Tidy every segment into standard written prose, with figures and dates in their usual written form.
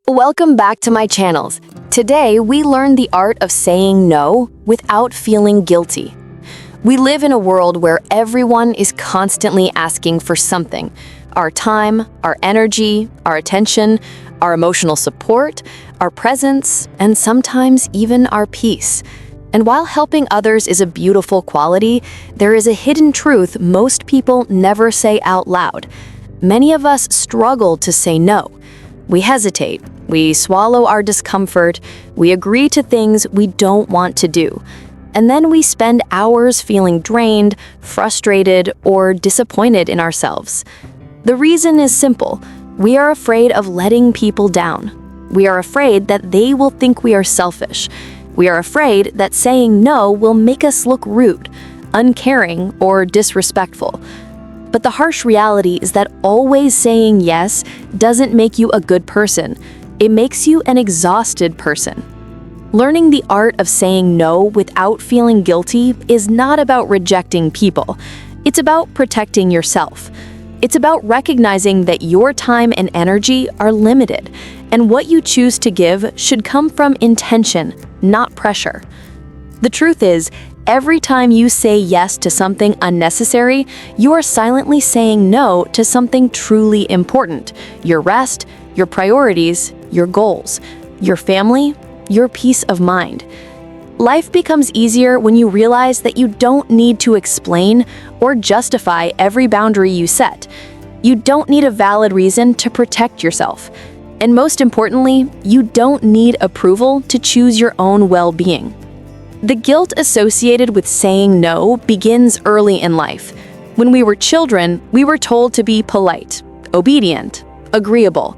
Welcome back to my channels. Today, we learn the art of saying no without feeling guilty. We live in a world where everyone is constantly asking for something: our time, our energy, our attention, our emotional support, our presence, and sometimes even our peace. And while helping others is a beautiful quality, there is a hidden truth most people never say out loud. Many of us struggle to say no. We hesitate, we swallow our discomfort, we agree to things we don't want to do. And then we spend hours feeling drained, frustrated, or disappointed in ourselves. The reason is simple. We are afraid of letting people down. We are afraid that they will think we are selfish. We are afraid that saying no will make us look rude, uncaring, or disrespectful. But the harsh reality is that always saying yes doesn't make you a good person. It makes you an exhausted person. Learning the art of saying no without feeling guilty is not about rejecting people. It's about protecting yourself. It's about recognizing that your time and energy are limited, and what you choose to give should come from intention, not pressure. The truth is, every time you say yes to something unnecessary, you are silently saying no to something truly important: your rest, your priorities, your goals, your family, your peace of mind. Life becomes easier when you realize that you don't need to explain or justify every boundary you set. You don't need a valid reason to protect yourself. And most importantly, you don't need approval to choose your own well-being. The guilt associated with saying no begins early in life. When we were children, we were told to be polite, obedient, agreeable.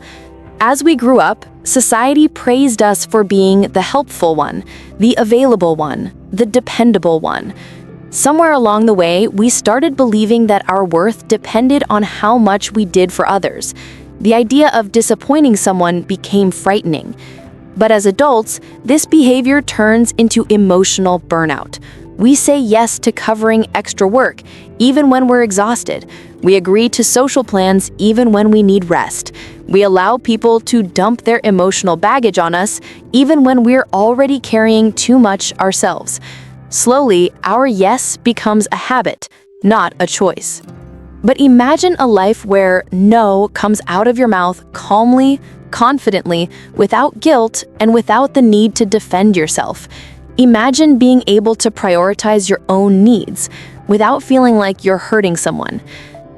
As we grew up, society praised us for being the helpful one, the available one, the dependable one. Somewhere along the way, we started believing that our worth depended on how much we did for others. The idea of disappointing someone became frightening. But as adults, this behavior turns into emotional burnout. We say yes to covering extra work, even when we're exhausted. We agree to social plans even when we need rest. We allow people to dump their emotional baggage on us, even when we're already carrying too much ourselves. Slowly, our yes becomes a habit, not a choice. But imagine a life where no comes out of your mouth calmly, confidently, without guilt, and without the need to defend yourself. Imagine being able to prioritize your own needs without feeling like you're hurting someone.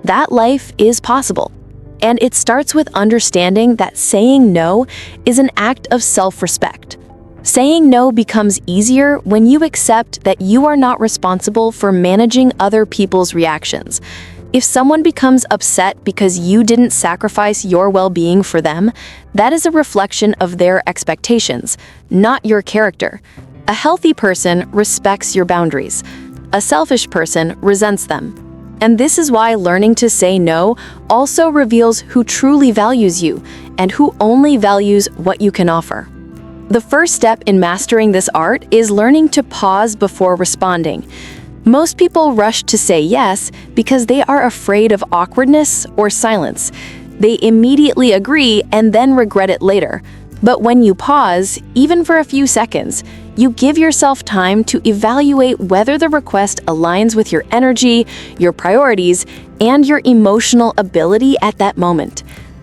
That life is possible. And it starts with understanding that saying no is an act of self-respect. Saying no becomes easier when you accept that you are not responsible for managing other people's reactions. If someone becomes upset because you didn't sacrifice your well-being for them, that is a reflection of their expectations, not your character. A healthy person respects your boundaries. A selfish person resents them. And this is why learning to say no also reveals who truly values you and who only values what you can offer. The first step in mastering this art is learning to pause before responding. Most people rush to say yes because they are afraid of awkwardness or silence. They immediately agree and then regret it later. But when you pause, even for a few seconds, you give yourself time to evaluate whether the request aligns with your energy, your priorities, and your emotional ability at that moment.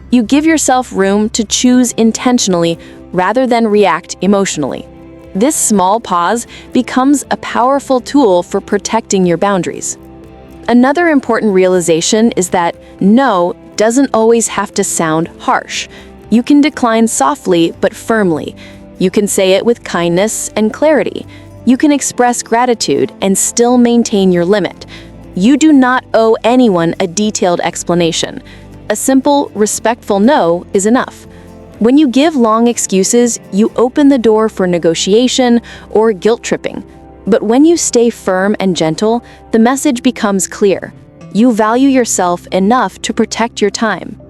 You give yourself room to choose intentionally rather than react emotionally. This small pause becomes a powerful tool for protecting your boundaries. Another important realization is that no doesn't always have to sound harsh. You can decline softly but firmly. You can say it with kindness and clarity. You can express gratitude and still maintain your limit. You do not owe anyone a detailed explanation. A simple, respectful no is enough. When you give long excuses, you open the door for negotiation or guilt tripping. But when you stay firm and gentle, the message becomes clear. You value yourself enough to protect your time.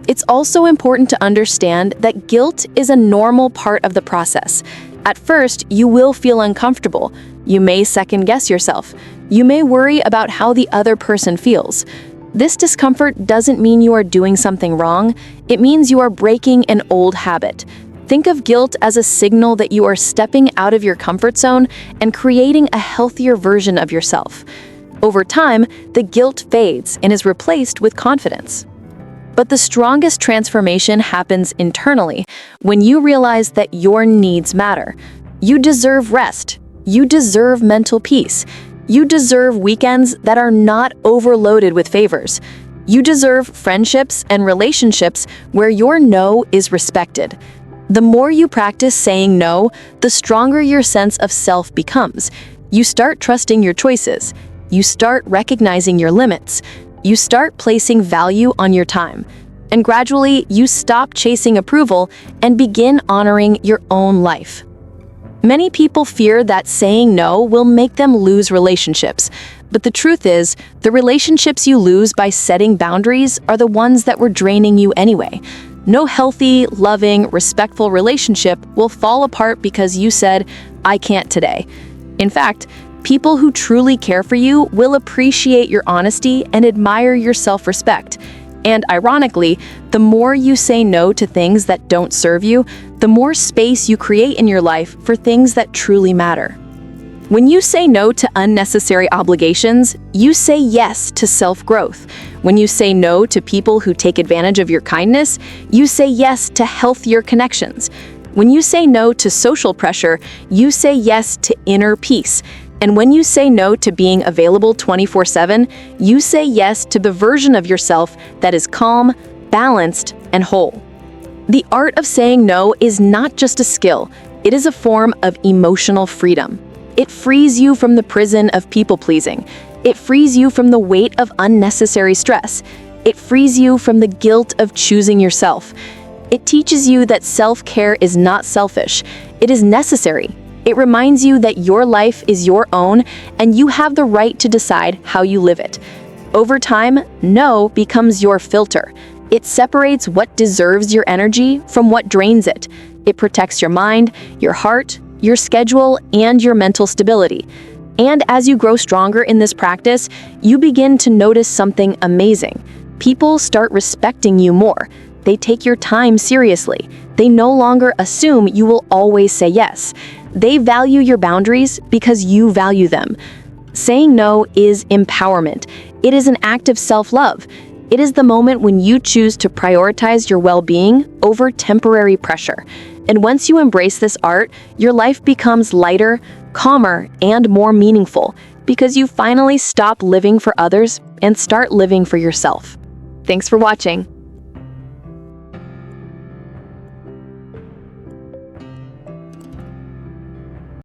It's also important to understand that guilt is a normal part of the process. At first, you will feel uncomfortable. You may second-guess yourself. You may worry about how the other person feels. This discomfort doesn't mean you are doing something wrong, it means you are breaking an old habit. Think of guilt as a signal that you are stepping out of your comfort zone and creating a healthier version of yourself. Over time, the guilt fades and is replaced with confidence. But the strongest transformation happens internally when you realize that your needs matter. You deserve rest. You deserve mental peace. You deserve weekends that are not overloaded with favors. You deserve friendships and relationships where your no is respected. The more you practice saying no, the stronger your sense of self becomes. You start trusting your choices. You start recognizing your limits. You start placing value on your time. And gradually, you stop chasing approval and begin honoring your own life. Many people fear that saying no will make them lose relationships. But the truth is, the relationships you lose by setting boundaries are the ones that were draining you anyway. No healthy, loving, respectful relationship will fall apart because you said, "I can't today." In fact, people who truly care for you will appreciate your honesty and admire your self-respect. And ironically, the more you say no to things that don't serve you, the more space you create in your life for things that truly matter. When you say no to unnecessary obligations, you say yes to self-growth. When you say no to people who take advantage of your kindness, you say yes to healthier connections. When you say no to social pressure, you say yes to inner peace. And when you say no to being available 24/7, you say yes to the version of yourself that is calm, balanced, and whole. The art of saying no is not just a skill, it is a form of emotional freedom. It frees you from the prison of people-pleasing. It frees you from the weight of unnecessary stress. It frees you from the guilt of choosing yourself. It teaches you that self-care is not selfish. It is necessary. It reminds you that your life is your own and you have the right to decide how you live it. Over time, no becomes your filter. It separates what deserves your energy from what drains it. It protects your mind, your heart, your schedule, and your mental stability. And as you grow stronger in this practice, you begin to notice something amazing. People start respecting you more. They take your time seriously. They no longer assume you will always say yes. They value your boundaries because you value them. Saying no is empowerment. It is an act of self-love. It is the moment when you choose to prioritize your well-being over temporary pressure. And once you embrace this art, your life becomes lighter, calmer, and more meaningful because you finally stop living for others and start living for yourself. Thanks for watching.